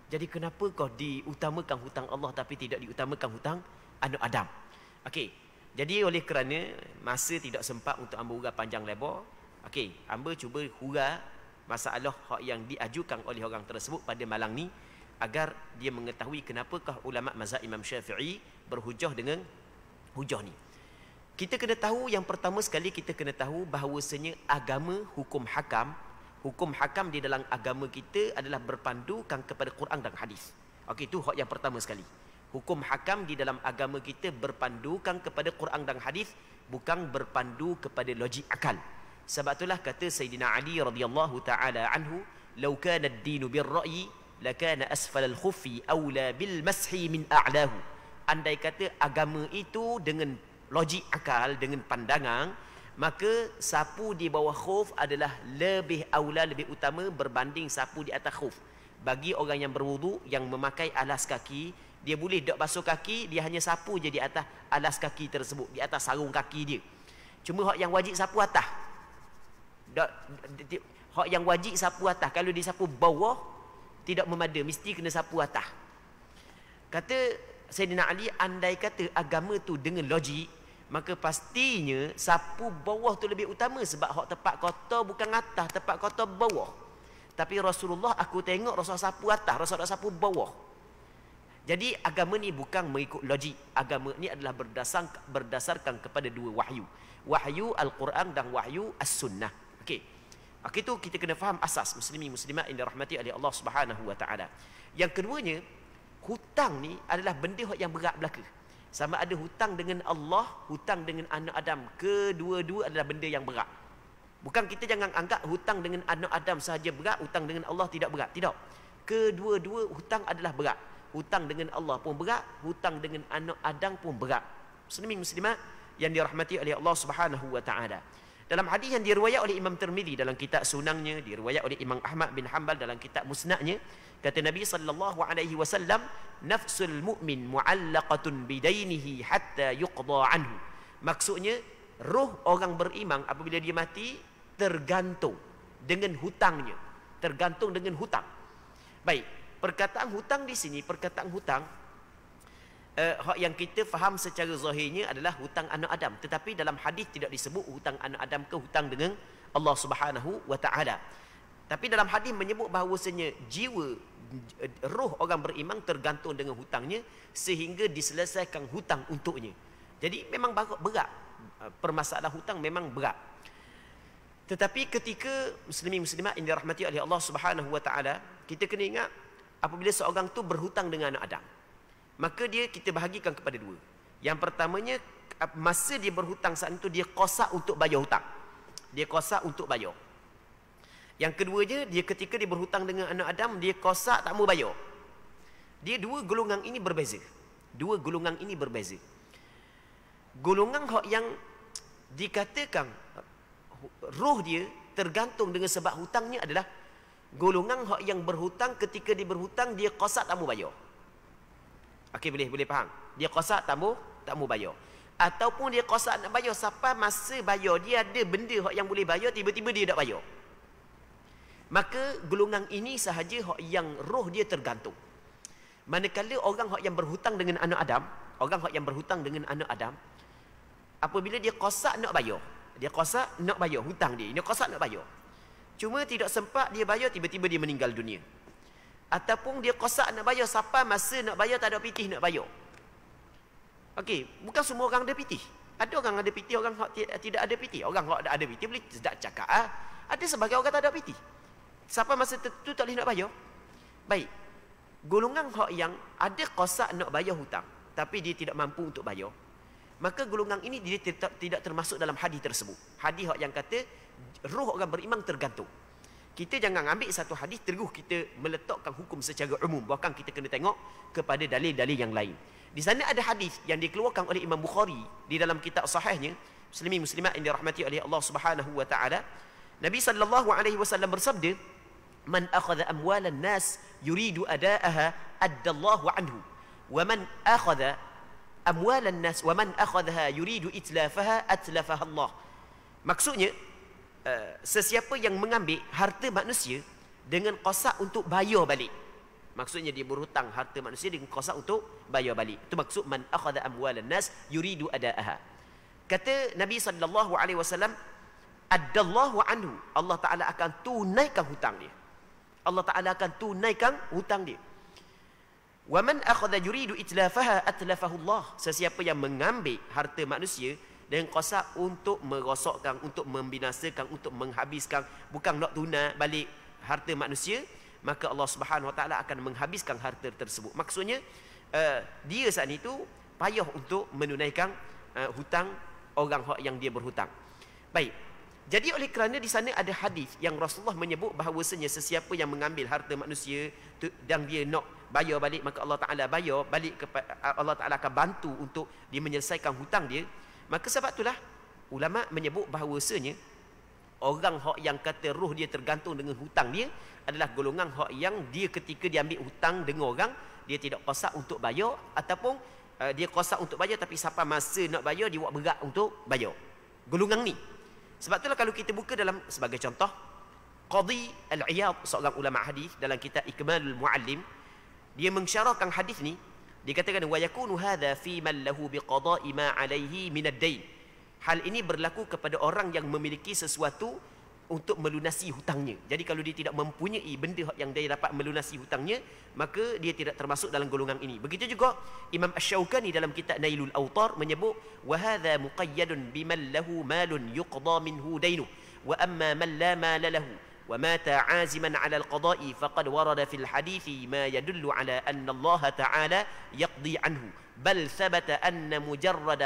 Jadi kenapa kau diutamakan hutang Allah tapi tidak diutamakan hutang anak Adam? Okey. Jadi oleh kerana masa tidak sempat untuk hamba huraikan panjang lebar, okey, hamba cuba huraikan masalah hak yang diajukan oleh orang tersebut pada malam ni agar dia mengetahui kenapakah ulama mazhab Imam Syafi'i berhujah dengan hujah ni. Kita kena tahu, yang pertama sekali kita kena tahu bahawasanya agama hukum hakam di dalam agama kita adalah berpandukan kepada Quran dan hadis. Okey, itu hak yang pertama sekali. Hukum hakam di dalam agama kita berpandukan kepada Quran dan hadis, bukan berpandu kepada logik akal. Sebab itulah kata Sayyidina Ali radhiyallahu taala anhu, "Law kana ad-dinu bir-ra'yi lakana asfal al-khuffi aula bil mashi min a'lahu." Andai kata agama itu dengan logik akal, dengan pandangan, maka sapu di bawah khuf adalah lebih aula, lebih utama berbanding sapu di atas khuf. Bagi orang yang berwudu, yang memakai alas kaki, dia boleh tak basuh kaki, dia hanya sapu je di atas alas kaki tersebut, di atas sarung kaki dia. Cuma hak yang wajib sapu atas. Hak yang wajib sapu atas, kalau disapu bawah tidak memada, mesti kena sapu atas. Kata Sayyidina Ali, andai kata agama tu dengan logik, maka pastinya sapu bawah tu lebih utama, sebab hak tempat kotor bukan atas, tempat kotor bawah. Tapi Rasulullah, aku tengok Rasulullah sapu atas, Rasulullah sapu bawah. Jadi agama ni bukan mengikut logik. Agama ni adalah berdasarkan kepada dua wahyu. Wahyu Al-Quran dan wahyu As-Sunnah. Okey. Itu kita kena faham asas muslimin muslimat yang dirahmati oleh Allah Subhanahu wa taala. Yang keduanya, hutang ni adalah benda yang berat belaka. Sama ada hutang dengan Allah, hutang dengan anak Adam, kedua-dua adalah benda yang berat. Bukan kita jangan anggap hutang dengan anak Adam sahaja berat, hutang dengan Allah tidak berat. Tidak. Kedua-dua hutang adalah berat. Hutang dengan Allah pun berat, hutang dengan anak Adam pun berat. Muslimin muslimat yang dirahmati oleh Allah Subhanahu wa taala. Dalam hadis yang diriwayat oleh Imam Tirmizi dalam kitab Sunangnya, diriwayat oleh Imam Ahmad bin Hanbal dalam kitab Musnadnya, kata Nabi sallallahu alaihi wasallam, "Nafsul mu'min mu'allaqatun bidainihi hatta yuqda anhu." Maksudnya, roh orang beriman apabila dia mati tergantung dengan hutangnya, tergantung dengan hutang. Baik, perkataan hutang di sini, perkataan hutang hak yang kita faham secara zahirnya adalah hutang anak Adam, tetapi dalam hadis tidak disebut hutang anak Adam ke hutang dengan Allah Subhanahu wa taala. Tapi dalam hadis menyebut bahawasanya jiwa roh orang beriman tergantung dengan hutangnya sehingga diselesaikan hutang untuknya. Jadi memang berat. Permasalahan hutang memang berat. Tetapi ketika muslimin muslimat yang dirahmati oleh Allah Subhanahu wa taala, kita kena ingat apabila seorang tu berhutang dengan anak Adam, maka kita bahagikan kepada dua. Yang pertamanya, masa dia berhutang saat itu dia kosak untuk bayar hutang. Dia kosak untuk bayar. Yang keduanya, dia ketika dia berhutang dengan anak Adam, dia kosak tak mau bayar. Dia dua golongan ini berbeza. Dua golongan ini berbeza. Golongan hak yang dikatakan roh dia tergantung dengan sebab hutangnya adalah golongan hak yang berhutang, ketika dia berhutang dia kosak tak mau bayar. Okey, boleh faham. Dia kosak tak mau bayar. Ataupun dia kosak nak bayar, sampai masa bayar dia ada benda hak yang boleh bayar, tiba-tiba dia tak bayar. Maka golongan ini sahaja hak yang roh dia tergantung. Manakala orang hak yang berhutang dengan anak Adam, orang hak yang berhutang dengan anak Adam, apabila dia kosak nak bayar, dia kosak nak bayar hutang dia kosak nak bayar, cuma tidak sempat dia bayar, tiba-tiba dia meninggal dunia. Ataupun dia kosak nak bayar, sampai masa nak bayar tak ada pitih nak bayar. Okey, bukan semua orang ada pitih. Ada orang ada pitih, orang tidak ada pitih. Orang hak ada pitih boleh tidak cakap. Ada sebagai orang tak ada pitih, sampai masa tertentu tak boleh nak bayar. Baik, golongan hak yang ada kosak nak bayar hutang tapi dia tidak mampu untuk bayar, maka golongan ini dia tidak termasuk dalam hadis tersebut. Hadis hak yang kata roh orang beriman tergantung. Kita jangan ambil satu hadis terus kita meletakkan hukum secara umum, bahkan kita kena tengok kepada dalil-dalil yang lain. Di sana ada hadis yang dikeluarkan oleh Imam Bukhari di dalam kitab sahihnya, muslimin muslimat yang dirahmati oleh Allah Subhanahu wa taala. Nabi sallallahu alaihi wasallam bersabda, "Man akhadha amwalan nas yuridu ada'aha addallahu anhu, wa man akhadha amwalan nas wa man akhadhaha yuridu itlafaha atlafaha Allah." Maksudnya, sesiapa yang mengambil harta manusia dengan kosak untuk bayar balik, Maksudnya dia berhutang harta manusia dengan kuasa untuk bayar balik. Itu maksud man akhadha amwalan nas yuridu adaaha. Kata Nabi sallallahu alaihi wasallam, addallahu anhu, Allah Taala akan tunaikan hutang dia. Allah Taala akan tunaikan hutang dia. Wa man akhadha yuridu itlafaha atlafahu Allah. Sesiapa yang mengambil harta manusia dengan kuasa untuk merosakkan, untuk membinasakan, untuk menghabiskan, bukan nak tunai balik harta manusia, maka Allah Subhanahu Wa Taala akan menghabiskan harta tersebut. Maksudnya dia saat itu payah untuk menunaikan hutang orang yang dia berhutang. Baik. Jadi oleh kerana di sana ada hadis yang Rasulullah menyebut bahawasanya sesiapa yang mengambil harta manusia dan dia nak bayar balik, maka Allah Taala bayar balik, Allah Taala akan bantu untuk dia menyelesaikan hutang dia. Maka sebab itulah ulama menyebut bahawasanya orang yang kata roh dia tergantung dengan hutang dia adalah golongan yang dia ketika dia ambil hutang dengan orang, dia tidak kuasa untuk bayar, ataupun dia kuasa untuk bayar tapi sampai masa nak bayar dia buat berat untuk bayar. Golongan ni. Sebab itulah kalau kita buka dalam sebagai contoh, Qadhi Al-Iyad, seorang ulama hadis, dalam kitab Ikmalul Muallim, dia mensyarahkan hadis ni. Dia katakan wa yakunu hadha fi man lahu biqada'i ma 'alaihi min ad-dain. Hal ini berlaku kepada orang yang memiliki sesuatu untuk melunasi hutangnya. Jadi kalau dia tidak mempunyai benda yang dia dapat melunasi hutangnya, maka dia tidak termasuk dalam golongan ini. Begitu juga Imam Asy-Syaukani dalam kitab Nailul Awtar menyebut wa hadha muqayyadun biman lahu malun yuqda minhu dainu wa amma man la mala lahu ومات عازما على القضاء فقد ورد في الحديث ما يدل على أن الله تعالى يقضي عنه بل ثبت أن مجرد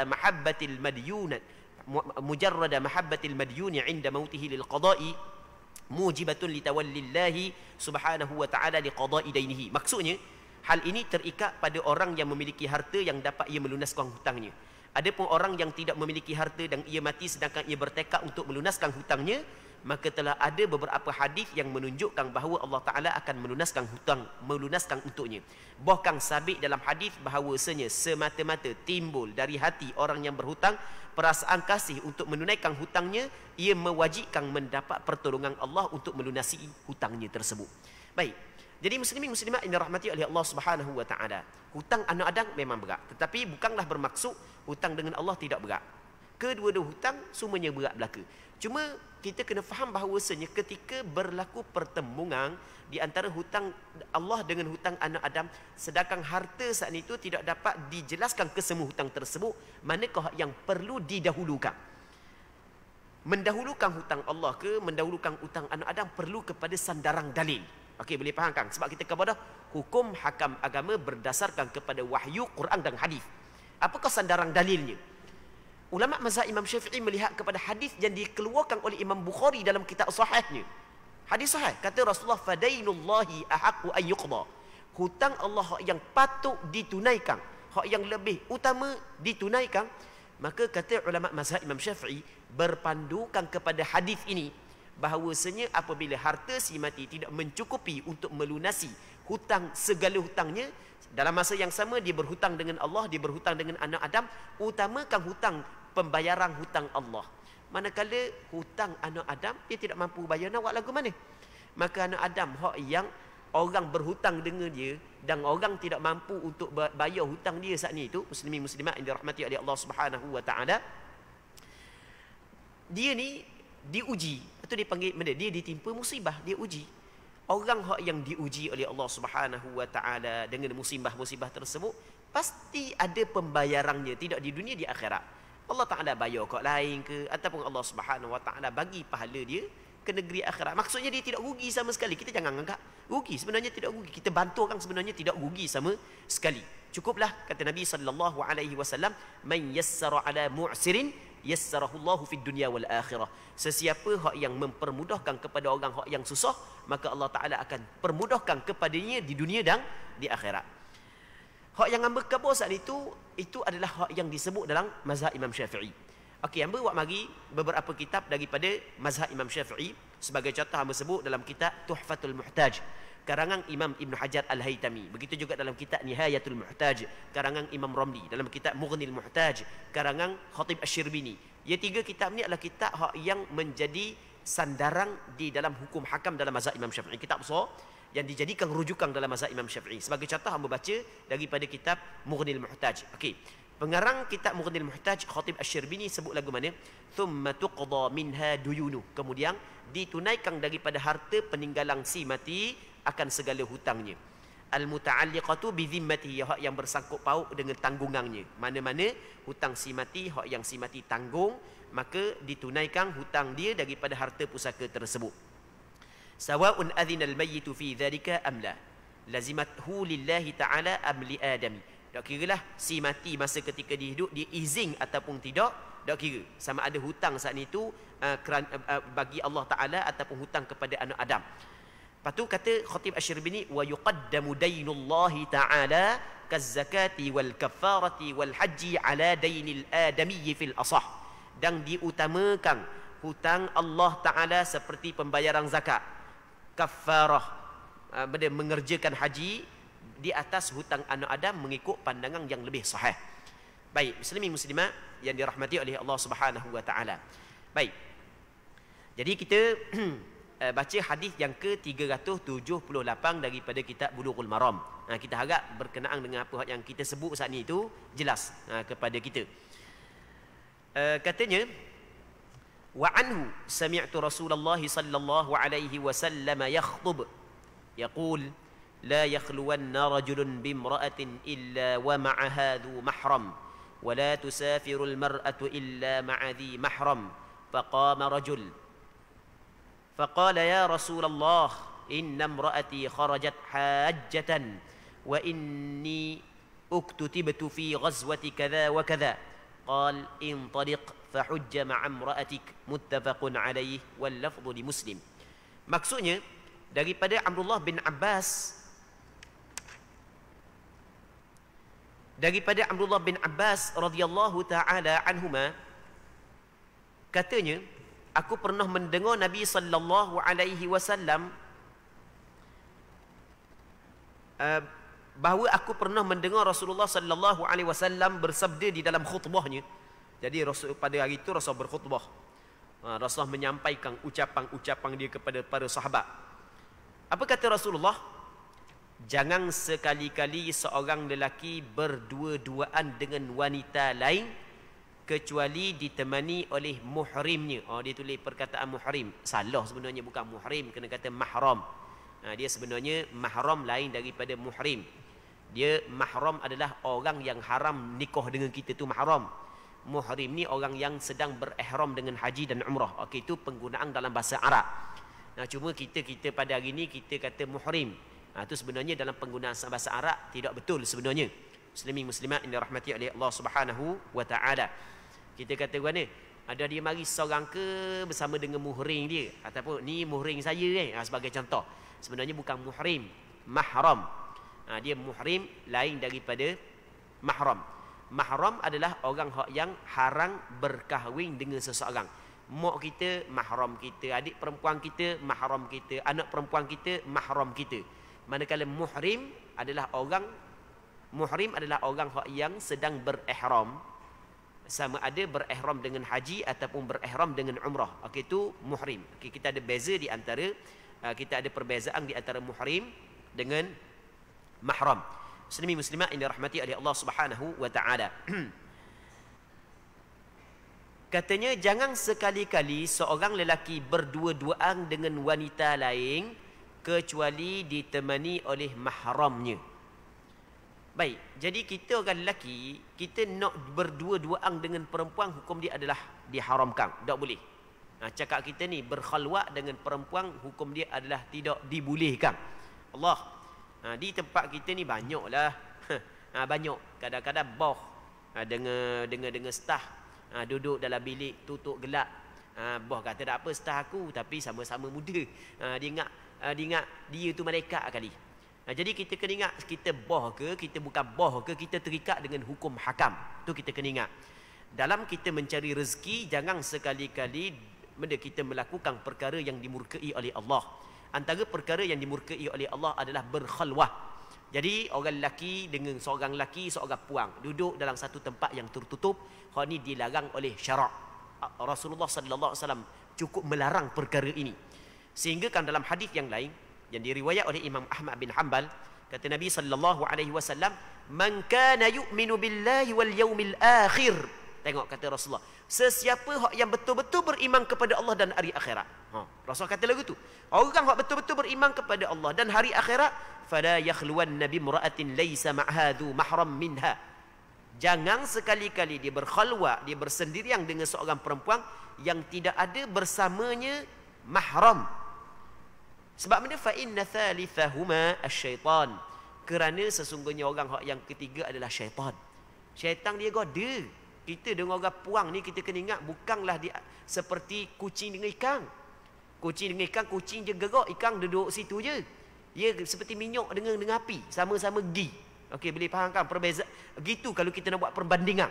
محبة المديون عند موته للقضاء موجبة لتولي الله سبحانه وتعالى لقضاء دينه. Maksudnya hal ini terikat pada orang yang memiliki harta yang dapat ia melunaskan hutangnya. Adapun orang yang tidak memiliki harta dan ia mati sedangkan ia bertekad untuk melunaskan hutangnya, maka telah ada beberapa hadis yang menunjukkan bahawa Allah Ta'ala akan melunaskan untuknya. Bahkan sabit dalam hadis bahawasanya semata-mata timbul dari hati orang yang berhutang perasaan kasih untuk menunaikan hutangnya, ia mewajibkan mendapat pertolongan Allah untuk melunasi hutangnya tersebut. Baik. Jadi muslimin muslimat yang dirahmati oleh Allah Subhanahu Wa Ta'ala, hutang anak Adam memang berat, tetapi bukanlah bermaksud hutang dengan Allah tidak berat. Kedua-dua hutang semuanya berat belaka. Cuma kita kena faham bahawasanya ketika berlaku pertembungan di antara hutang Allah dengan hutang anak Adam, sedangkan harta saat itu tidak dapat dijelaskan kesemua hutang tersebut, manakah yang perlu didahulukan? Mendahulukan hutang Allah ke mendahulukan hutang anak Adam perlu kepada sandaran dalil. Okey, boleh faham kan? Sebab kita kepada hukum hakam agama berdasarkan kepada wahyu Quran dan hadis. Apakah sandaran dalilnya? Ulama mazhab Imam Syafi'i melihat kepada hadis yang dikeluarkan oleh Imam Bukhari dalam kitab sahihnya. Hadis sahih kata Rasulullah, fadainullahi ahaqqu an yuqda. Hutang Allah yang patut ditunaikan, hak yang lebih utama ditunaikan. Maka kata ulama mazhab Imam Syafi'i berpandukan kepada hadis ini bahawasanya apabila harta si mati tidak mencukupi untuk melunasi hutang segala hutangnya, dalam masa yang sama dia berhutang dengan Allah, dia berhutang dengan anak Adam, utamakan hutang pembayaran hutang Allah. Manakala hutang anak Adam dia tidak mampu bayar, nak buat lagu mana? Maka anak Adam hak yang orang berhutang dengan dia dan orang tidak mampu untuk bayar hutang dia saat ni itu, muslimin muslimat yang dirahmati oleh Allah Subhanahu Wa Ta'ala, dia ni diuji atau dipanggil benda, dia ditimpa musibah, dia uji. Orang yang diuji oleh Allah Subhanahu Wa Ta'ala dengan musibah-musibah tersebut pasti ada pembayarannya, tidak di dunia, di akhirat. Allah Ta'ala bayar kat lain ke, ataupun Allah Subhanahu Wa Ta'ala bagi pahala dia ke negeri akhirat. Maksudnya dia tidak rugi sama sekali. Kita jangan anggap rugi, sebenarnya tidak rugi. Kita bantu orang sebenarnya tidak rugi sama sekali. Cukuplah kata Nabi sallallahu alaihi wasallam, man yassara ala mu'sirin yassarahullahu fid dunya wal akhirah. Sesiapa hak yang mempermudahkan kepada orang hak yang susah, maka Allah Taala akan permudahkan kepadanya di dunia dan di akhirat. Hak yang hamba kabur saat itu adalah hak yang disebut dalam mazhab Imam Syafi'i. Okey, hamba buat mari beberapa kitab daripada mazhab Imam Syafi'i. Sebagai contoh hamba sebut dalam kitab Tuhfatul Muhtaj karangan Imam Ibn Hajar Al-Haytami. Begitu juga dalam kitab Nihayatul Muhtaj karangan Imam Ramli, dalam kitab Mughnil Muhtaj karangan Khatib Asy-Syirbini. Ya, tiga kitab ni adalah kitab yang menjadi sandaran di dalam hukum hakam dalam mazhab Imam Syafi'i. Kitab besar yang dijadikan rujukan dalam mazhab Imam Syafi'i. Sebagai contoh hamba baca daripada kitab Mughnil Muhtaj. Okey. Pengarang kitab Mughnil Muhtaj Khatib Asy-Syirbini sebut lagu mana? Thumma tuqda minha duyunu. Kemudian ditunaikan daripada harta peninggalan si mati akan segala hutangnya. Al-muta'alliqatu bi dhimmatihi, hak yang bersangkut paut dengan tanggungannya. Mana-mana hutang si mati, hak yang si mati tanggung, maka ditunaikan hutang dia daripada harta pusaka tersebut. Sawa'un adhina al-mayyitu fi dhalika am la, lazimathu lillahi ta'ala am li adami. Tak kiralah si mati masa ketika dia hidup dia izin ataupun tidak, tak kira sama ada hutang saat itu bagi Allah Ta'ala ataupun hutang kepada anak Adam. Lepas tu kata Khatib Asy-Syirbini, wa yuqaddamu dainullahi ta'ala kaz-zakati wal kafarati wal haji ala dainil adamiyyi fil asah. Dan diutamakan hutang Allah Ta'ala seperti pembayaran zakat, kafarah, mengerjakan haji di atas hutang anak Adam mengikut pandangan yang lebih sahih. Baik, muslimin muslimat yang dirahmati oleh Allah Subhanahu wa taala. Baik. Jadi kita baca hadis yang ke-378 daripada kitab Bulughul Maram. Kita harap berkenaan dengan apa yang kita sebut saat ini itu jelas kepada kita. Katanya, wa anhu sami'tu Rasulullah sallallahu alaihi wasallam yakhtub yaqul la yakhluwanna rajulun bimra'atin illa wa ma'aha dhu mahram wa la tusafiru al-mar'atu illa ma'a dhi mahram. Faqama rajul فقال يا رسول الله إن امرأتي خرجت حاجة وإني اكتتبت في غزوة كذا وكذا. قال انطلق فحج مع امرأتك. متفق عليه واللفظ لمسلم. Maksudnya daripada Abdullah bin Abbas radhiyallahu taala anhuma, katanya, aku pernah mendengar Nabi sallallahu alaihi wasallam bahawa aku pernah mendengar Rasulullah sallallahu alaihi wasallam bersabda di dalam khutbahnya. Jadi Rasul pada hari itu Rasul berkhutbah. Rasul menyampaikan ucapan-ucapan dia kepada para sahabat. Apa kata Rasulullah? Jangan sekali-kali seorang lelaki berdua-duaan dengan wanita lain kecuali ditemani oleh muhrimnya. Dia tulis perkataan muhrim. Salah sebenarnya, bukan muhrim, kena kata mahram. Dia sebenarnya mahram lain daripada muhrim. Dia mahram adalah orang yang haram nikah dengan kita, tu mahram. Muhrim ni orang yang sedang berihram dengan haji dan umrah. Okey, itu penggunaan dalam bahasa Arab. Cuma kita pada hari ni kita kata muhrim. Itu sebenarnya dalam penggunaan bahasa Arab tidak betul sebenarnya. Muslimin muslimat yang dirahmati oleh Allah Subhanahu wa taala. Kita kata mana? Ada dia mari seorang ke bersama dengan muhrim dia, ataupun ni muhrim saya sebagai contoh. Sebenarnya bukan muhrim, mahram. Dia muhrim lain daripada mahram. Mahram adalah orang yang haram berkahwin dengan seseorang. Mak kita mahram kita, adik perempuan kita mahram kita, anak perempuan kita mahram kita. Manakala muhrim adalah orang yang sedang berihram, sama ada berihram dengan haji ataupun berihram dengan umrah. Okey, itu muhrim. Okey, kita ada perbezaan di antara muhrim dengan mahram. Muslimin muslimat yang dirahmati oleh Allah Subhanahu wa taala. Katanya, jangan sekali-kali seorang lelaki berdua-duaan dengan wanita lain kecuali ditemani oleh mahramnya. Baik, jadi kita orang lelaki, kita nak berdua-duaan dengan perempuan, hukum dia adalah diharamkan, tak boleh. Cakap kita ni berkhalwat dengan perempuan, hukum dia adalah tidak dibolehkan. Allah, di tempat kita ni banyaklah, banyak. Kadang-kadang boh dengan staf, duduk dalam bilik tutup gelap. Boh kata tak apa staf aku, tapi sama-sama muda. Dia ingat dia tu malaikat kali. Jadi kita kena ingat, kita boh ke, kita bukan boh ke, kita terikat dengan hukum hakam. Tu kita kena ingat. Dalam kita mencari rezeki, jangan sekali-kali kita melakukan perkara yang dimurkai oleh Allah. Antara perkara yang dimurkai oleh Allah adalah berkhalwah. Jadi orang lelaki dengan seorang lelaki, seorang puang duduk dalam satu tempat yang tertutup, hal ini dilarang oleh syarak. Rasulullah sallallahu alaihi wasallam cukup melarang perkara ini. Sehingga kan dalam hadis yang lain, yang diriwayat oleh Imam Ahmad bin Hanbal, kata Nabi sallallahu alaihi wasallam, "Man kana yu'minu billahi wal yaumil akhir." Tengok kata Rasulullah, sesiapa yang betul-betul beriman kepada Allah dan hari akhirat. Rasul kata lagu tu. Orang yang betul-betul beriman kepada Allah dan hari akhirat, fala yakhluwanna bimra'atin laysa ma'hadhu mahram minha. Jangan sekali-kali dia berkhalwat, dia bersendirian dengan seorang perempuan yang tidak ada bersamanya mahram. Sebab mana? Fa inna thalithahuma asy-syaitan. Kerana sesungguhnya orang yang ketiga adalah syaitan. Syaitan dia goda. Kita dengan orang puang ni kita kena ingat bukanlah dia seperti kucing dengan ikan. Kucing dengan ikan, kucing je gerak, ikan duduk situ je. Dia seperti minyak dengan api, sama-sama gi. Okey, boleh fahamkan perbezaan? Gitu kalau kita nak buat perbandingan.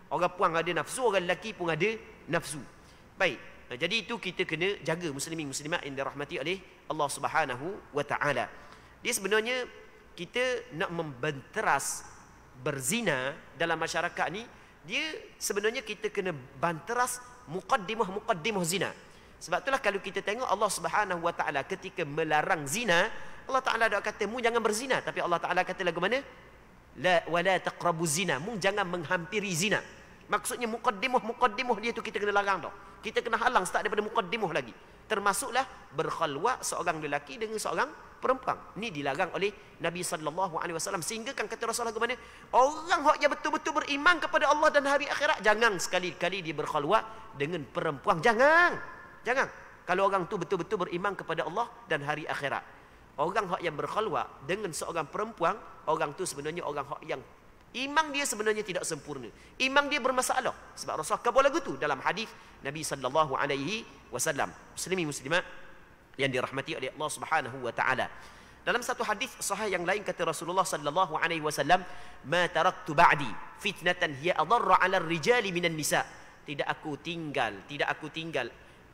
Orang puang ada nafsu, orang lelaki pun ada nafsu. Baik. Jadi itu kita kena jaga muslimin muslimat yang dirahmati oleh Allah Subhanahu wa taala. Dia sebenarnya kita nak membenteras berzina dalam masyarakat ni, dia sebenarnya kita kena banteras muqaddimah zina. Sebab itulah kalau kita tengok Allah Subhanahu wa taala ketika melarang zina, Allah Taala dak kata mu jangan berzina, tapi Allah Taala kata lagu mana? La wala taqrabu zina, mu jangan menghampiri zina. Maksudnya muqaddimah dia tu kita kena larang dah. Kita kena halang start daripada muqaddimah lagi. Termasuklah berkhalwat seorang lelaki dengan seorang perempuan. Ini dilarang oleh Nabi sallallahu alaihi wasallam, sehingga kan kata Rasulullah lagu mana? Orang yang betul-betul beriman kepada Allah dan hari akhirat, jangan sekali-kali dia berkhalwat dengan perempuan. Jangan. Kalau orang tu betul-betul beriman kepada Allah dan hari akhirat. Orang yang berkhalwat dengan seorang perempuan, orang tu sebenarnya orang yang iman dia sebenarnya tidak sempurna. Iman dia bermasalah. Sebab Rasulullah kabur lagu tu dalam hadis Nabi sallallahu alaihi wasallam. Muslimin muslimat yang dirahmati oleh Allah Subhanahu wa taala. Dalam satu hadis sahih yang lain kata Rasulullah sallallahu alaihi wasallam, "Ma taraktu ba'di fitnatan hiya adarra 'ala ar-rijali minan nisa." Tidak aku tinggal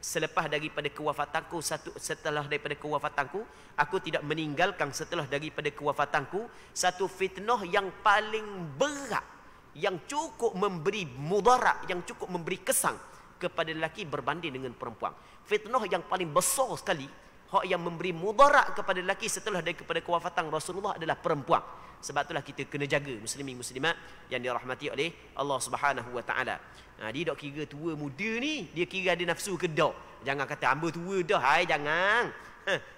selepas daripada kewafatanku, setelah daripada kewafatanku, aku tidak meninggalkan setelah daripada kewafatanku satu fitnah yang paling berat, yang cukup memberi mudarat, yang cukup memberi kesan kepada lelaki berbanding dengan perempuan. Fitnah yang paling besar sekali, hak yang memberi mudarat kepada lelaki setelah daripada kewafatan Rasulullah adalah perempuan. Sebab itulah kita kena jaga muslimin muslimat yang dirahmati oleh Allah Subhanahu wa taala. Dia tak kira tua muda ni, dia kira ada nafsu ke tak. Jangan kata hamba tua dah, hai jangan.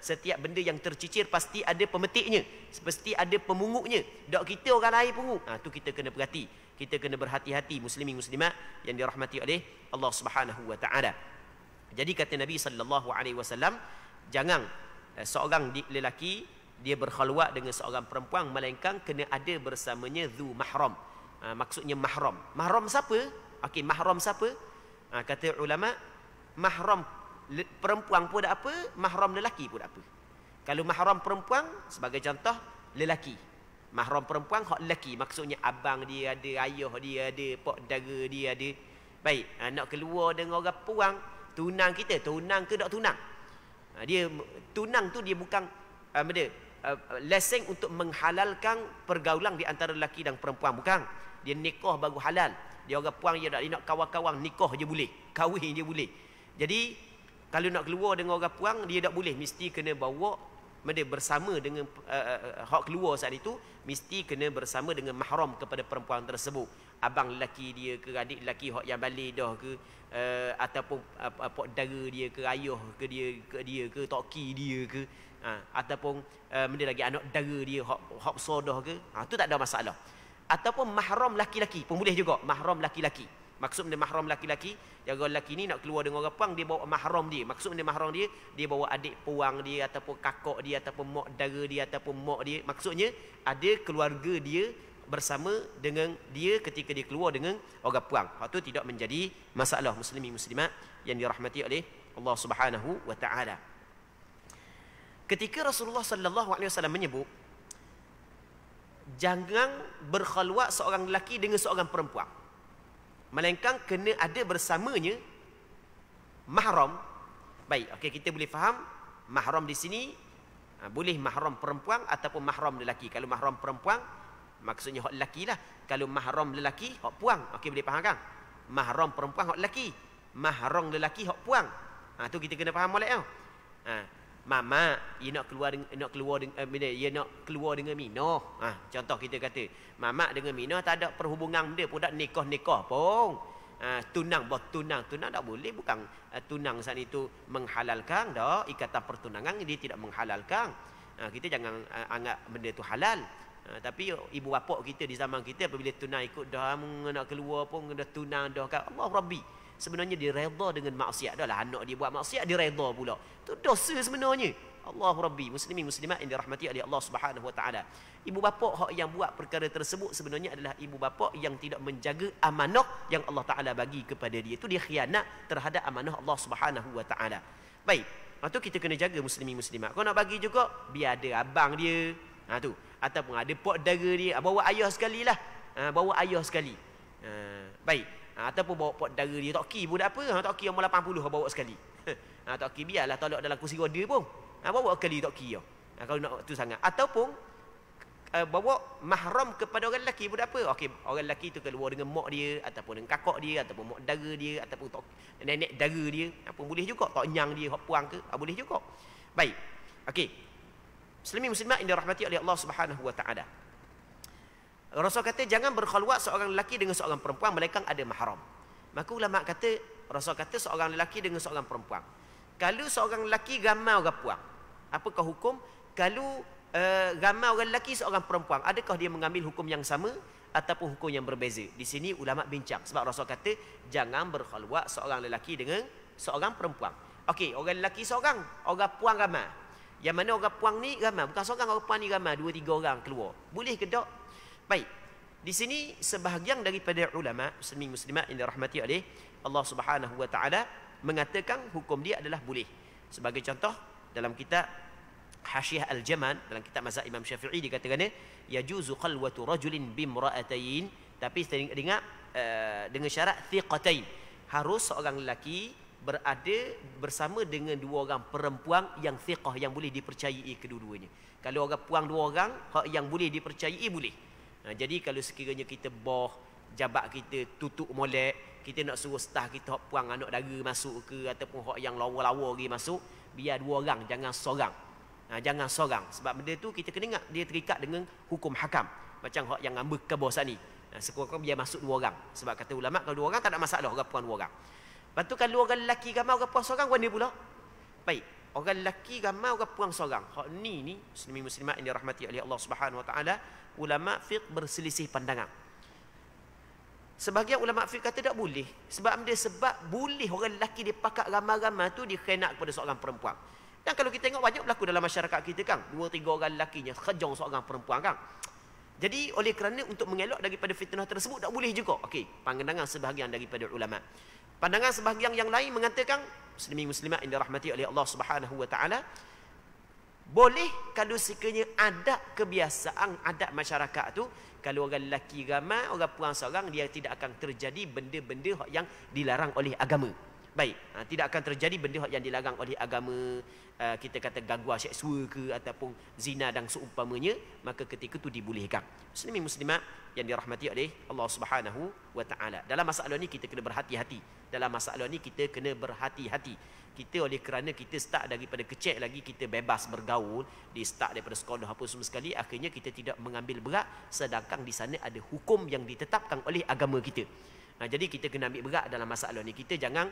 Setiap benda yang tercicir pasti ada pemetiknya, pasti ada pemungutnya. Tak kita orang lain pungut. Tu kita kena perhati. Kita kena berhati-hati muslimin muslimat yang dirahmati oleh Allah Subhanahu wa taala. Jadi kata Nabi sallallahu alaihi wasallam, jangan seorang lelaki dia berkhalwat dengan seorang perempuan melainkan kena ada bersamanya zu mahram. Maksudnya mahram. Mahram siapa? Okey, mahram siapa? Kata ulama, mahram perempuan pun tak apa, mahram lelaki pun tak apa. Kalau mahram perempuan sebagai contoh lelaki, mahram perempuan hak lelaki, maksudnya abang dia ada, ayah dia ada, pak dara dia ada. Baik, nak keluar dengan orang puang, tunang kita, tunang ke tak tunang? Dia tunang tu dia bukan lesen untuk menghalalkan pergaulan di antara lelaki dan perempuan, bukan. Dia nikah baru halal. Dia orang puang dia nak kawan-kawan, nikah je boleh, kahwin je boleh. Jadi kalau nak keluar dengan orang puang dia tak boleh, mesti kena bawa bersama dengan hak keluar saat itu, mesti kena bersama dengan mahram kepada perempuan tersebut. Abang lelaki dia ke, adik lelaki hak yang balik dah ke, ataupun pak dara dia ke, ayah ke dia ke, toki dia ke, ataupun benda lagi anak dara dia hak besar dah ke, tu tak ada masalah. Ataupun mahram laki-laki pun boleh juga, mahram laki-laki. Maksud benda mahram laki-laki, yang orang lelaki ni nak keluar dengan orang puang, dia bawa mahram dia. Maksud benda mahram dia bawa adik puang dia, ataupun kakak dia, ataupun mak dara dia, ataupun mak dia. Maksudnya ada keluarga dia bersama dengan dia ketika dia keluar dengan orang puang. Hak tu tidak menjadi masalah muslimin muslimat yang dirahmati oleh Allah Subhanahu wa taala. Ketika Rasulullah sallallahu alaihi wasallam menyebut jangan berkhalwat seorang lelaki dengan seorang perempuan, melainkan kena ada bersamanya mahram. Baik, okey, kita boleh faham mahram di sini boleh mahram perempuan ataupun mahram lelaki. Kalau mahram perempuan maksudnya hak lelaki lah. Kalau mahram lelaki hak puang. Okey, boleh faham kan? Mahram perempuan hak lelaki, mahram lelaki hak puang. Tu kita kena faham molek tau. mama dia nak keluar dengan Minah. Contoh kita kata mama dengan Minah tak ada perhubungan dia pun, tak nikah pun. Tunang tak boleh, bukan tunang saat itu menghalalkan dah, ikatan pertunangan dia tidak menghalalkan. Kita jangan anggap benda tu halal. Tapi ibu bapa kita di zaman kita apabila tunang ikut dah nak keluar pun dah tunang dah kat Allah Rabbi. Sebenarnya dia redha dengan maksiat dah lah, anak dia buat maksiat dia redha pula. Tu dosa sebenarnya. Allah Rabbi, muslimin muslimat yang dirahmati oleh Allah Subhanahu wa taala. Ibu bapa hak yang buat perkara tersebut sebenarnya adalah ibu bapa yang tidak menjaga amanah yang Allah Taala bagi kepada dia. Itu dia khianat terhadap amanah Allah Subhanahu wa taala. Baik, tu kita kena jaga muslimin muslimat. Kau nak bagi juga biar ada abang dia. Tu ataupun ada pak dara dia, bawa ayah sekali lah. Bawa ayah sekali. Baik. Ataupun bawa pak dara dia, tok ki pun tak apa. Tok ki umur 80 bawa sekali. Tok ki biarlah tolak dalam kursi roda pun. Bawa sekali tok ki. Kalau nak tu sangat. Ataupun bawa mahram kepada orang lelaki pun tak apa. Okey, orang lelaki tu keluar dengan mak dia ataupun dengan kakak dia ataupun mak dara dia ataupun tok nenek dara dia, apa boleh juga. Tok nyang dia, hok puang ke, boleh juga. Baik. Okey. Muslimin muslimat yang dirahmati oleh Allah Subhanahu wa taala. Rasul kata jangan berkhalwat seorang lelaki dengan seorang perempuan melainkan ada mahram. Maka ulama kata, Rasul kata seorang lelaki dengan seorang perempuan. Kalau seorang lelaki ramai orang puang, apakah hukum? Kalau ramai orang lelaki seorang perempuan, adakah dia mengambil hukum yang sama ataupun hukum yang berbeza? Di sini ulama bincang sebab Rasul kata jangan berkhalwat seorang lelaki dengan seorang perempuan. Okey, orang lelaki seorang, orang puang ramai. Yang mana orang puang ni ramai, bukan seorang, orang puang ni ramai, 2-3 orang keluar. Boleh ke tak? Baik. Di sini sebahagian daripada ulama muslimin muslimat yang dirahmati oleh Allah Subhanahu wa taala mengatakan hukum dia adalah boleh. Sebagai contoh dalam kitab Hasyiah Al-Jaman, dalam kitab mazhab Imam Syafi'i dikatakan yajuzu khalwatu rajulin bimra'atain, tapi dengan syarat thiqatain. Harus seorang lelaki berada bersama dengan 2 orang perempuan yang thiqah, yang boleh dipercayai kedua-duanya. Kalau orang puang 2 orang yang boleh dipercayai boleh. Jadi kalau sekiranya kita jabat kita tutup molek, kita nak suruh staf kita hok puang anak dara masuk ke ataupun hok yang lawa-lawa lagi masuk, biar 2 orang, jangan seorang. Jangan seorang. Sebab benda tu kita kena ingat dia terikat dengan hukum hakam. Macam hok yang ambil ke bawah ni. Sekurang-kurang biar masuk 2 orang. Sebab kata ulama kalau 2 orang tak ada masalah, orang puang 2 orang. Lepas tu kalau orang lelaki ramai orang puang seorang, mana pula? Baik, orang lelaki ramai orang puang seorang. Hak ni muslimin muslimat yang dirahmati oleh Allah Subhanahu wa taala, ulama fiqh berselisih pandangan. Sebahagian ulama fiqh kata tak boleh. Sebab boleh orang lelaki dia pakat ramai-ramai tu dia khianat kepada seorang perempuan. Dan kalau kita tengok banyak berlaku dalam masyarakat kita kan, 2-3 orang lelakinya kejong seorang perempuan kan. Jadi oleh kerana untuk mengelak daripada fitnah tersebut tak boleh juga. Okey, pandangan sebahagian daripada ulama. Pandangan sebahagian yang lain mengatakan muslimin muslimat yang dirahmati oleh Allah Subhanahu wa taala, boleh kalau sekiranya ada kebiasaan adat masyarakat tu, kalau orang lelaki ramai orang puang seorang, dia tidak akan terjadi benda-benda yang dilarang oleh agama. Baik, tidak akan terjadi benda yang dilarang oleh agama, kita kata gangguan seksual ke ataupun zina dan seumpamanya, maka ketika itu dibolehkan. Muslimin muslimat yang dirahmati oleh Allah Subhanahu wa taala. Dalam masalah ni kita kena berhati-hati. Dalam masalah ni kita kena berhati-hati. Kita oleh kerana kita start daripada kecil lagi kita bebas bergaul, di start daripada sekolah apa semua sekali, akhirnya kita tidak mengambil berat, sedangkan di sana ada hukum yang ditetapkan oleh agama kita. Jadi kita kena ambil berat dalam masalah ni. Kita jangan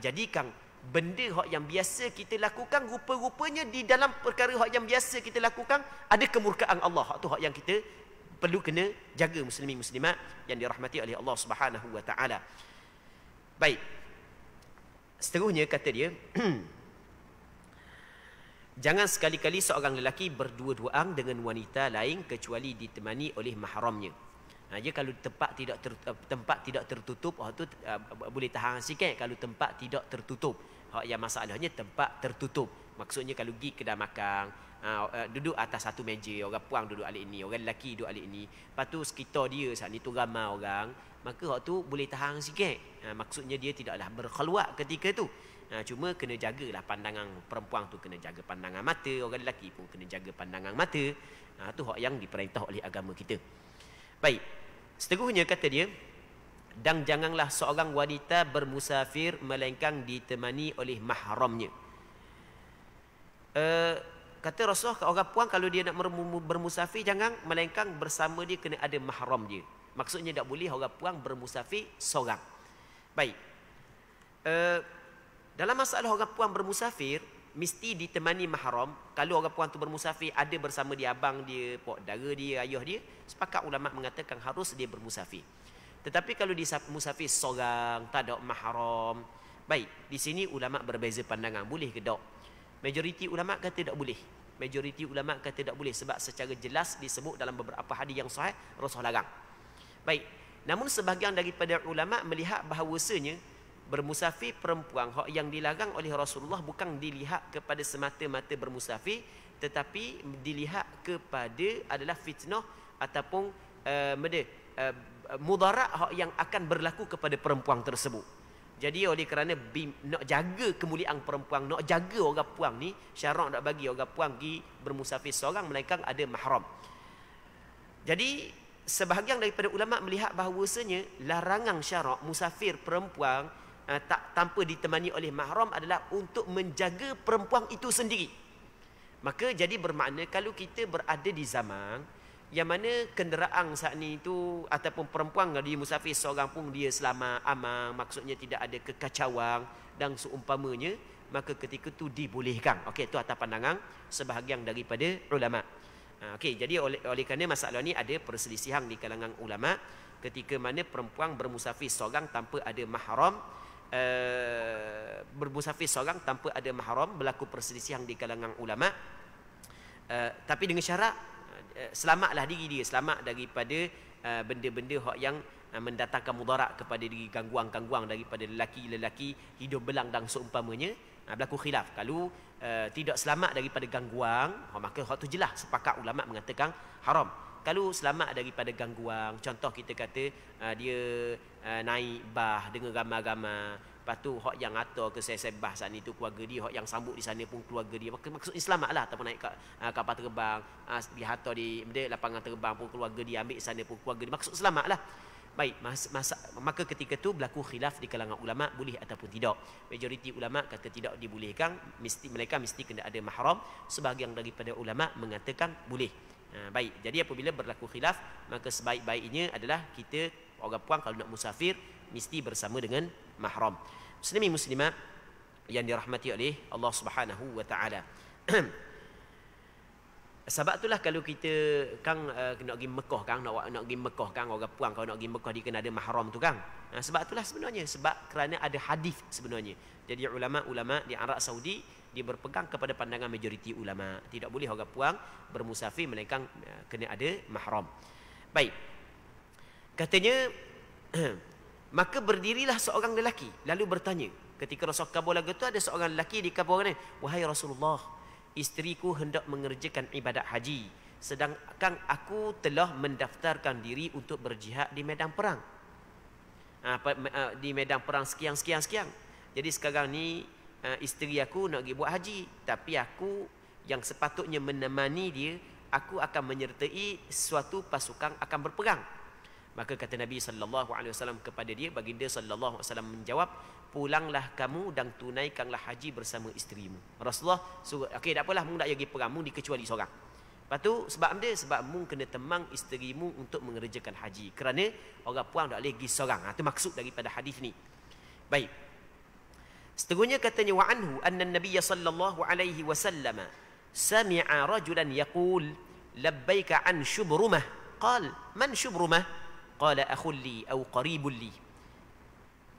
jadikan benda yang biasa kita lakukan, rupa-rupanya di dalam perkara yang biasa kita lakukan ada kemurkaan Allah. Itu yang kita perlu kena jaga muslimin muslimat yang dirahmati oleh Allah Subhanahu wa taala. Baik. Seterusnya kata dia jangan sekali-kali seorang lelaki berdua-duaan dengan wanita lain kecuali ditemani oleh mahramnya. Dia kalau tempat tidak tertutup, tu boleh tahan sikit. Kalau tempat tidak tertutup, yang masalahnya tempat tertutup. Maksudnya kalau pergi kedai makan, duduk atas satu meja, orang puang duduk alik ini, orang lelaki duduk alik ini. Lepas tu sekitar dia saat ni tu ramai orang, maka hak tu boleh tahan sikit. Maksudnya dia tidaklah berkhalwat ketika tu. Cuma kena jagalah pandangan perempuan tu, kena jaga pandangan mata, orang lelaki pun kena jaga pandangan mata. Tu hak yang diperintah oleh agama kita. Baik. Seterusnya kata dia, dan janganlah seorang wanita bermusafir melainkan ditemani oleh mahramnya. Kata Rasulullah, orang puang kalau dia nak bermusafir jangan, melainkan bersama dia kena ada mahram dia. Maksudnya tak boleh orang puang bermusafir seorang. Baik. Dalam masalah orang puang bermusafir, mesti ditemani mahram. Kalau orang puang tu bermusafir, ada bersama dia abang dia, pak dara dia, ayah dia, sepakat ulama mengatakan harus dia bermusafir. Tetapi kalau dia musafir seorang, tak ada mahram, baik, di sini ulama berbeza pandangan, boleh ke tak? Majoriti ulama kata tak boleh. Majoriti ulama kata tak boleh sebab secara jelas disebut dalam beberapa hadis yang sahih Rasulullah larang. Baik, namun sebahagian daripada ulama melihat bahawasanya bermusafir perempuan hak yang dilarang oleh Rasulullah bukan dilihat kepada semata-mata bermusafir, tetapi dilihat kepada adalah fitnah ataupun mudarat hak yang akan berlaku kepada perempuan tersebut. Jadi oleh kerana nak jaga kemuliaan perempuan, nak jaga orang puang ni, syarak nak bagi orang puang pergi bermusafir seorang melainkan ada mahram. Jadi sebahagian daripada ulama melihat bahawasanya larangan syarak musafir perempuan tanpa ditemani oleh mahram adalah untuk menjaga perempuan itu sendiri. Maka jadi bermakna kalau kita berada di zaman yang mana kenderaan saat ni itu ataupun perempuan dia musafir seorang pun dia selamat, aman, maksudnya tidak ada kekacauan dan seumpamanya, maka ketika itu dibolehkan. Okey, itu atas pandangan sebahagian daripada ulama. Okey, jadi oleh kerana masalah ni ada perselisihan di kalangan ulama ketika mana perempuan bermusafir seorang tanpa ada mahram, bermusafir seorang tanpa ada mahram, berlaku perselisihan di kalangan ulama. Tapi dengan syarat selamatlah diri dia, selamat daripada benda-benda yang mendatangkan mudarat kepada diri, gangguan-gangguan daripada lelaki-lelaki, hidung belang dan seumpamanya. Berlaku khilaf. Kalau tidak selamat daripada gangguan, maka hak tu jelas sepakat ulama mengatakan haram. Kalau selamat daripada gangguan, contoh kita kata dia naik bah dengan ramai-ramai, lepas tu hak yang atur ke saya bah saat ni tu keluarga dia, hak yang sambut di sana pun keluarga dia, maka maksudnya selamatlah. Ataupun naik kapal terbang, dia hantar di lapangan terbang pun keluarga dia, ambil sana pun keluarga dia, maksud selamatlah. Baik, maka ketika tu berlaku khilaf di kalangan ulama boleh ataupun tidak. Majoriti ulama kata tidak dibolehkan, mereka mesti kena ada mahram. Sebahagian daripada ulama mengatakan boleh. Baik, jadi apabila berlaku khilaf, maka sebaik-baiknya adalah kita orang puang kalau nak musafir mesti bersama dengan mahram. Muslimin muslimat yang dirahmati oleh Allah Subhanahu wa taala. Sebab itulah kalau kita nak pergi Mekah nak pergi Mekah orang puang kalau nak pergi Mekah dia kena ada mahram tu kan. Sebab itulah sebenarnya, sebab kerana ada hadis sebenarnya. Jadi ulama-ulama di Arab Saudi dia berpegang kepada pandangan majoriti ulama, tidak boleh orang puang bermusafir melainkan kena ada mahram. Baik. Katanya maka berdirilah seorang lelaki lalu bertanya, ketika Rasul kabur lagu tu ada seorang lelaki di kabur ni, wahai Rasulullah, isteriku hendak mengerjakan ibadat haji, sedangkan aku telah mendaftarkan diri untuk berjihad di medan perang. Di medan perang sekian. Jadi sekarang ni isteri aku nak pergi buat haji, tapi aku yang sepatutnya menemani dia, aku akan menyertai suatu pasukan akan berperang. Maka kata Nabi SAW kepada dia, baginda SAW menjawab, pulanglah kamu dan tunaikanlah haji bersama isterimu. Rasulullah suruh, okey tak apalah, mu nak pergi perang, mu dikecuali seorang. Lepas tu sebab dia, sebab mu kena temang isterimu untuk mengerjakan haji. Kerana orang puang tak boleh pergi seorang. Itu maksud daripada hadis ni. Baik. Seterusnya katanya, wa anhu anna an-nabiy sallallahu alaihi wasallam sami'a rajulan yaqul labbaika an shubrumah. Qal man shubrumah? Qala akhul li aw qaribun li.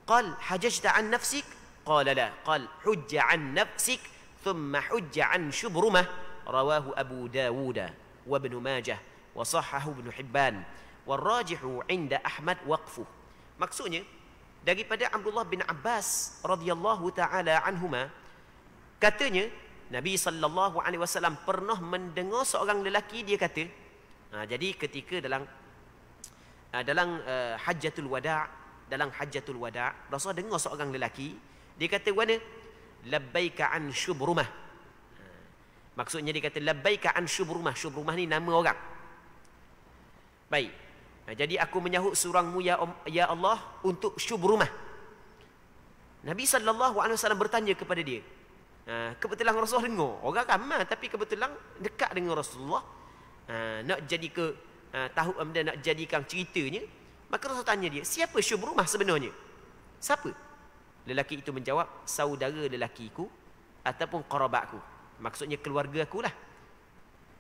Qal hajajta an nafsik? Qala la. Qal hujja an nafsik thumma hujja an shubrumah. Rawahu Abu Dawud wa Ibn Majah wa sahhahu Ibn Hibban wal rajihu 'inda Ahmad waqfuh. Maksudnya daripada Abdullah bin Abbas radhiyallahu taala anhuma, katanya Nabi sallallahu alaihi wasallam pernah mendengar seorang lelaki dia kata, jadi ketika dalam hajjatul wada', Rasul dengar seorang lelaki dia kata mana, labbaika an shubrumah. Maksudnya dia kata labbaika an shubrumah. Shubrumah ni nama orang. Baik. Jadi aku menyahut surangmu ya Allah untuk shubrumah. Nabi sallallahu alaihi wasallam bertanya kepada dia, Kebetulan Rasulullah dengar. Orang ramai tapi kebetulan dekat dengan Rasulullah. Nak jadi tahu nak jadikan ceritanya. Maka Rasul tanya dia, siapa Syubrumah sebenarnya? Siapa? Lelaki itu menjawab, saudara lelakiku ataupun qarabatku. Maksudnya keluarga aku lah.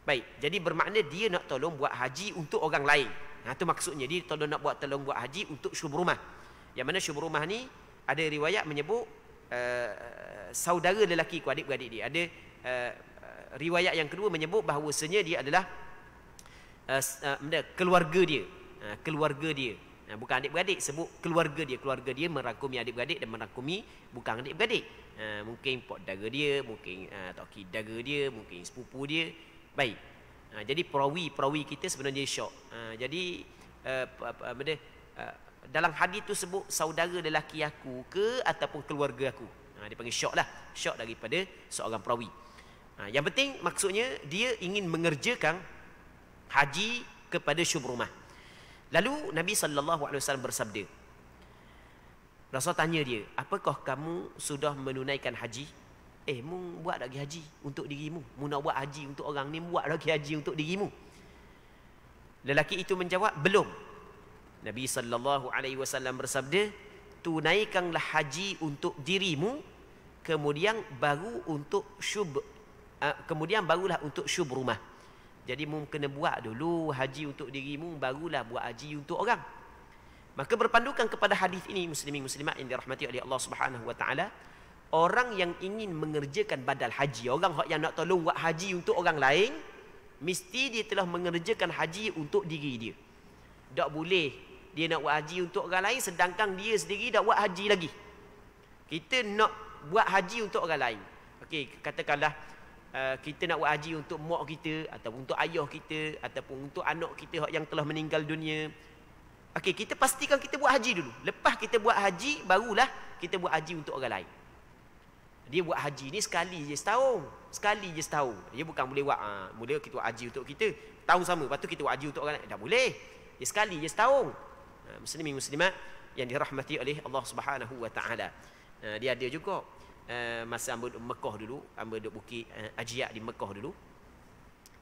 Baik, jadi bermakna dia nak tolong buat haji untuk orang lain. Itu maksudnya dia nak tolong buat haji untuk Syubrumah. Yang mana Syubrumah ni ada riwayat menyebut saudara lelakiku, adik-beradik dia. Ada riwayat yang kedua menyebut bahawasanya dia adalah keluarga dia. Keluarga dia. Bukan adik-beradik, sebut keluarga dia. Keluarga dia merangkumi adik-beradik dan merangkumi bukan adik-beradik. Mungkin pak dara dia, mungkin tok dara dia, mungkin sepupu dia. Baik. Jadi perawi kita sebenarnya syok. Jadi dalam hadis tu sebut saudara lelaki aku ke ataupun keluarga aku. Dia panggil syok lah. Syok daripada seorang perawi. Yang penting maksudnya dia ingin mengerjakan haji kepada Syubrumah. Lalu Nabi SAW bersabda. Rasul tanya dia, apakah kamu sudah menunaikan haji? Mu buat lagi haji untuk dirimu. Mu nak buat haji untuk orang ni, buat lagi haji untuk dirimu. Lelaki itu menjawab, belum. Nabi SAW bersabda, tunaikanlah haji untuk dirimu, kemudian barulah untuk Syubrumah. Jadi mu kena buat dulu haji untuk dirimu, barulah buat haji untuk orang. Maka berpandukan kepada hadis ini, muslimin muslimat yang dirahmati oleh Allah Subhanahu wa taala, orang yang ingin mengerjakan badal haji, orang yang nak tolong buat haji untuk orang lain, mesti dia telah mengerjakan haji untuk diri dia. Tak boleh dia nak buat haji untuk orang lain sedangkan dia sendiri dah buat haji lagi. Kita nak buat haji untuk orang lain. Okey, katakanlah kita nak buat haji untuk mak kita ataupun untuk ayah kita ataupun untuk anak kita yang telah meninggal dunia. Okey, kita pastikan kita buat haji dulu. Lepas kita buat haji, barulah kita buat haji untuk orang lain. Dia buat haji ni sekali je setahun. Sekali je setahun. Dia bukan boleh buat mula kita buat haji untuk kita tahun sama, lepas tu kita buat haji untuk orang lain. Tak boleh. Dia sekali je setahun. Muslimin muslimat yang dirahmati oleh Allah Subhanahu wa taala. Dia ada juga masa hamba duduk Mekah dulu, hamba duduk Bukit Ajiat di Mekah dulu.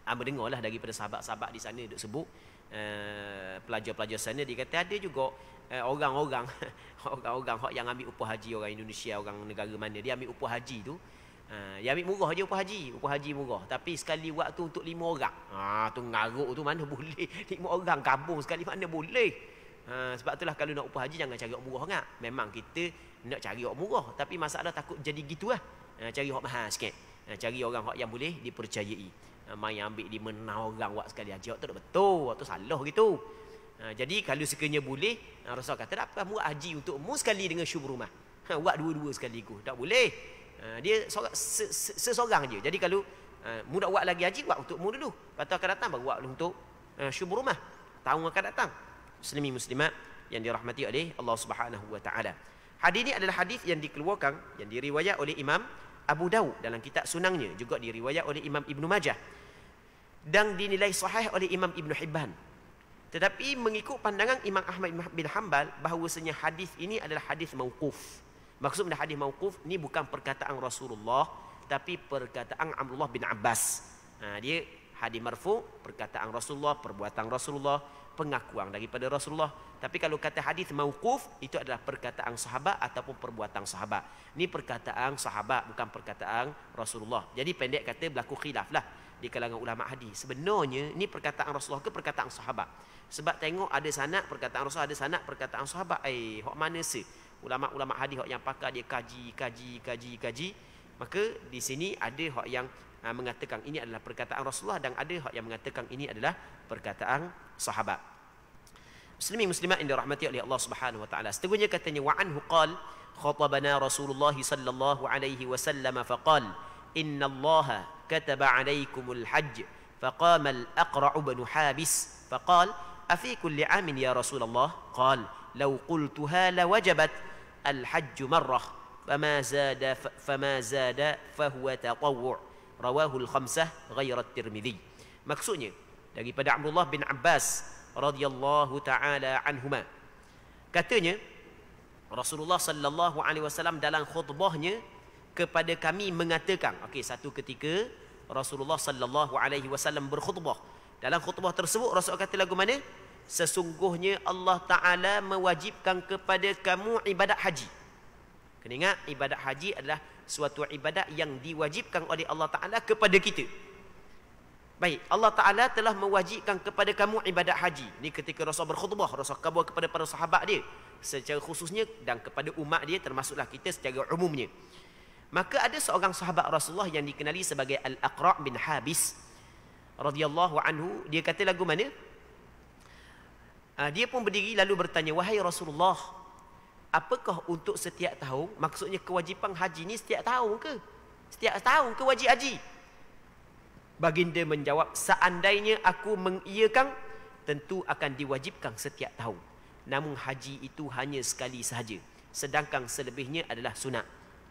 Hamba dengarlah daripada sahabat-sahabat di sana duduk sebut, pelajar-pelajar sana dia kata ada juga orang-orang yang ambil upah haji orang Indonesia, orang negara mana, dia ambil upah haji tu. Dia ambil murah je upah haji murah. Tapi sekali buat tu untuk 5 orang. Tu ngaruk tu mana boleh. 5 orang kampung sekali mana boleh. Sebab itulah kalau nak upah haji jangan cari orang murah sangat. Memang kita nak cari orang murah, tapi masalah takut jadi gitulah. Cari orang mahal sikit. Cari orang yang boleh dipercayai. Mai ambil 5-6 orang buat sekali haji tu tak betul, tu salah gitu. Jadi kalau sekiranya boleh, Rasul kata tak apa, buat haji untuk mu sekali dengan Syubrumah. Buat dua-dua sekaligus. Tak boleh. Dia seseorang je. Jadi kalau mu nak buat lagi haji, buat untuk mu dulu. Lepas tu akan datang baru buat untuk Syubrumah. Tahun akan datang. Muslimin muslimat yang dirahmati oleh Allah Subhanahu wa taala. Hadis ini adalah hadis yang dikeluarkan, yang diriwayat oleh Imam Abu Daud dalam kitab Sunangnya, juga diriwayat oleh Imam Ibnu Majah dan dinilai sahih oleh Imam Ibnu Hibban. Tetapi mengikut pandangan Imam Ahmad bin Hanbal bahawasanya hadis ini adalah hadis mauquf. Maksudnya hadis mauquf ni bukan perkataan Rasulullah tapi perkataan Abdullah bin Abbas. Dia hadis marfu, perkataan Rasulullah, perbuatan Rasulullah, pengakuan daripada Rasulullah. Tapi kalau kata hadis mauquf, itu adalah perkataan sahabat ataupun perbuatan sahabat. Ini perkataan sahabat, bukan perkataan Rasulullah. Jadi pendek kata berlaku khilaf lah di kalangan ulama hadis. Sebenarnya ini perkataan Rasulullah ke perkataan sahabat? Sebab tengok ada sanad perkataan Rasulullah, ada sanad perkataan sahabat. Hak mana sih? Ulama-ulama hadis hak yang pakar dia kaji. Maka di sini ada hak yang mengatakan ini adalah perkataan Rasulullah dan ada hak yang mengatakan ini adalah perkataan sahabat. Muslimin muslimat yang dirahmati oleh Allah Subhanahu wa taala. Seterusnya katanya wa anhu qala khatabana Rasulullah sallallahu alaihi wasallam faqala inna Allah kataba alaikumul hajj faqama al-Aqra' bin Habis faqala afi kulli 'amin ya Rasulullah qala law qultuha lawajabat al-hajj marrah fama zada fahuwa tatawwu' rawahu al-khamsah ghayra at-Tirmidzi. Maksudnya daripada Abdullah bin Abbas radhiyallahu taala anhuma, katanya Rasulullah sallallahu alaihi wasallam dalam khutbahnya kepada kami mengatakan, okey, satu ketika Rasulullah sallallahu alaihi wasallam berkhutbah. Dalam khutbah tersebut Rasul kata lagu mana? Sesungguhnya Allah Taala mewajibkan kepada kamu ibadat haji. Kena ingat, ibadat haji adalah suatu ibadat yang diwajibkan oleh Allah Taala kepada kita. Baik, Allah Ta'ala telah mewajibkan kepada kamu ibadat haji. Ini ketika Rasul berkhutbah, Rasul khabar kepada para sahabat dia secara khususnya dan kepada umat dia, termasuklah kita secara umumnya. Maka ada seorang sahabat Rasulullah yang dikenali sebagai Al-Aqra' bin Habis radhiyallahu anhu. Dia kata lagu mana? Dia pun berdiri lalu bertanya, wahai Rasulullah, apakah untuk setiap tahun? Maksudnya kewajipan haji ni setiap tahun ke? Setiap tahun ke wajib haji? Baginda menjawab, seandainya aku mengiyakan, tentu akan diwajibkan setiap tahun. Namun haji itu hanya sekali sahaja, sedangkan selebihnya adalah sunat.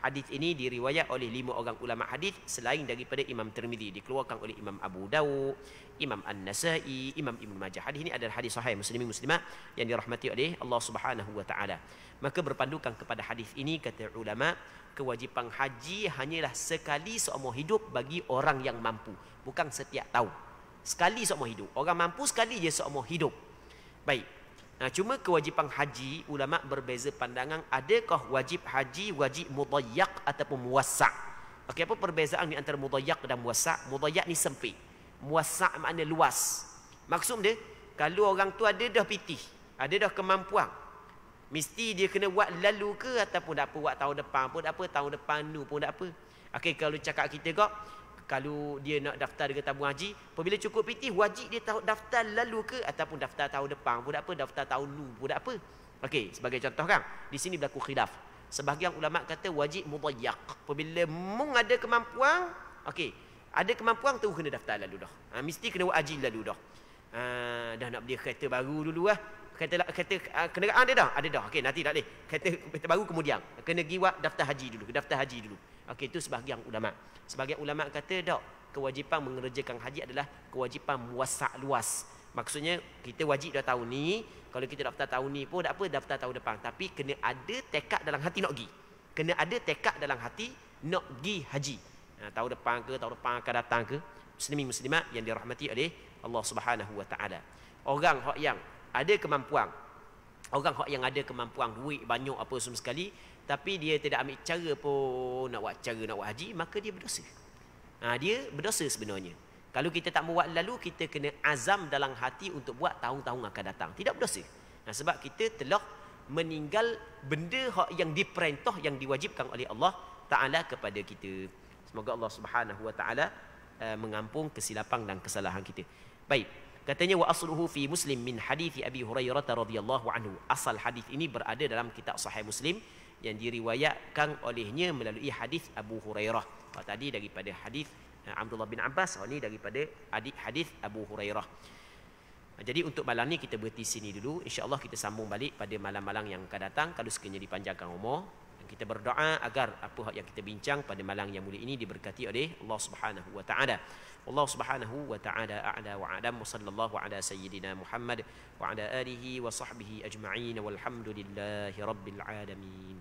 Hadis ini diriwayat oleh 5 orang ulama hadis selain daripada Imam Tirmizi, dikeluarkan oleh Imam Abu Dawud, Imam An-Nasai, Imam Ibn Majah. Hadis ini adalah hadis sahih muslimin muslimat yang dirahmati oleh Allah Subhanahu wa taala. Maka berpandukan kepada hadis ini, kata ulama, kewajipan haji hanyalah sekali seumur hidup bagi orang yang mampu, bukan setiap tahun. Sekali seumur hidup. Orang mampu sekali je seumur hidup. Baik. Cuma kewajipan haji, ulama berbeza pandangan, adakah wajib haji wajib mudayyak ataupun muwassa'? Okey, apa perbezaan di antara mudayyak dan muwassa'? Mudayyak ni sempit. Muwassa' makna luas. Maksud dia, kalau orang tu ada dah pitih, ada dah kemampuan, mesti dia kena buat lalu ke ataupun tak apa, buat tahun depan pun tak apa, tahun depan tu pun tak apa. Okey, kalau cakap kita kok, kalau dia nak daftar dengan tabung haji, apabila cukup pitih, wajib dia daftar lalu ke ataupun daftar tahun depan pun tak apa, daftar tahun lu pun tak apa. Okey, sebagai contoh kan, di sini berlaku khilaf. Sebahagian ulama kata wajib mudayyak. Apabila mung ada kemampuan, okey, ada kemampuan tu kena daftar lalu dah. Mesti kena buat haji lalu dah. Dah nak beli kereta baru dulu lah. Kereta kenderaan dia dah, ada dah. Okey, nanti tak boleh. Kereta baru kemudian kena pergi buat daftar haji dulu, daftar haji dulu. Okey, itu sebahagian ulama. Sebahagian ulama kata tak, kewajipan mengerjakan haji adalah kewajipan muwassa' luas. Maksudnya kita wajib dah tahun ni, kalau kita daftar tahun ni pun tak apa, daftar tahun depan, tapi kena ada tekad dalam hati nak pergi. Kena ada tekad dalam hati nak pergi haji. Tahun depan ke, tahun depan akan datang ke, muslimin muslimat yang dirahmati oleh Allah Subhanahu wa taala. Orang yang ada kemampuan, orang yang ada kemampuan, duit banyak apa semua sekali, tapi dia tidak ambil cara pun nak buat haji, maka dia berdosa. Dia berdosa sebenarnya. Kalau kita tak buat lalu, kita kena azam dalam hati untuk buat tahun-tahun akan datang. Tidak berdosa. Sebab kita telah meninggal benda yang diperintah, yang diwajibkan oleh Allah Ta'ala kepada kita. Semoga Allah Subhanahu wa taala mengampun kesilapan dan kesalahan kita. Baik. Katanya wa asluhu fi Muslim min hadis Abi Hurairah radhiyallahu anhu. Asal hadis ini berada dalam kitab Sahih Muslim yang diriwayatkan olehnya melalui hadis Abu Hurairah. Tadi daripada hadis Abdullah bin Abbas, ini daripada adik hadis Abu Hurairah. Jadi untuk malam ni kita berhenti sini dulu. InsyaAllah kita sambung balik pada malam-malam yang akan datang kalau sekiranya dipanjangkan umur. Kita berdoa agar apa yang kita bincang pada malam yang mulia ini diberkati oleh Allah Subhanahu wa taala. Allah Subhanahu wa taala a'la wa a'lam, wa sallallahu ala sayyidina Muhammad wa ala alihi wa sahbihi ajma'in, walhamdulillahi rabbil alamin.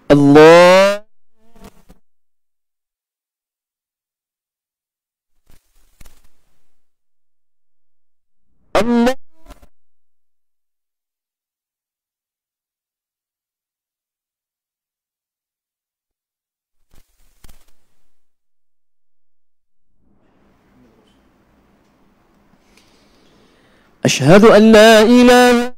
Allah Allah Asyhadu an la ilaha